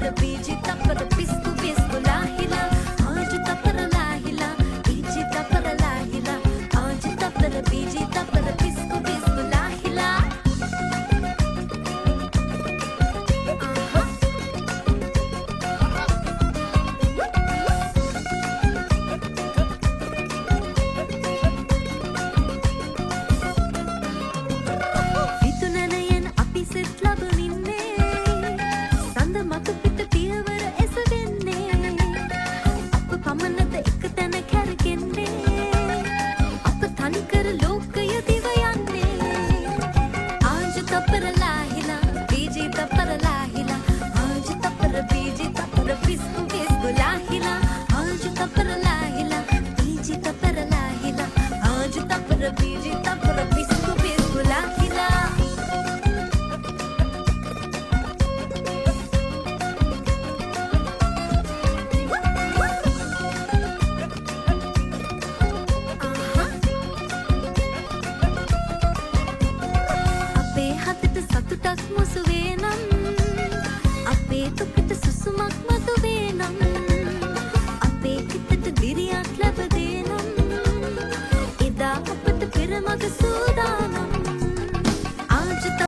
තප්පර බීජි තප්පර පිස්කු පිස්කු ලාහිලා ආජු තප්පර ලාහිලා බීජි තප්පර ලාහිලා ආජු තප්පර බීජි තප්පර පිස්කු පිස්කු ලාහිලා විතුනනයෙන් අපි සෙත් ලබමින්නේ සඳ මතු පිට පියවර එසවෙන්නේ අප පමණද එක තැන කැරකෙන්නේ අප තනිකර ලෝකය දිව යන්නේ ආජු තප්පර ලාහිලා බීජි තප්පර ලාහිලා ආජු තප්පර බීජි තප්පර පිස්කු පිස්කු ලාහිලා ආජු තප්පර ලාහිලා බීජි තප්පර ලාහිලා ආජු තප්පර බීජි තප්පර පිස්කු පිස්කු ලාහිලා අපේ හතට සතුටක් මුසු වේනම් අපේ තුකට සුසුමක් මතු වේනම් අපේ හිතට දිරියක් ලැබ දේනම් එදා අපට පෙරමග සූ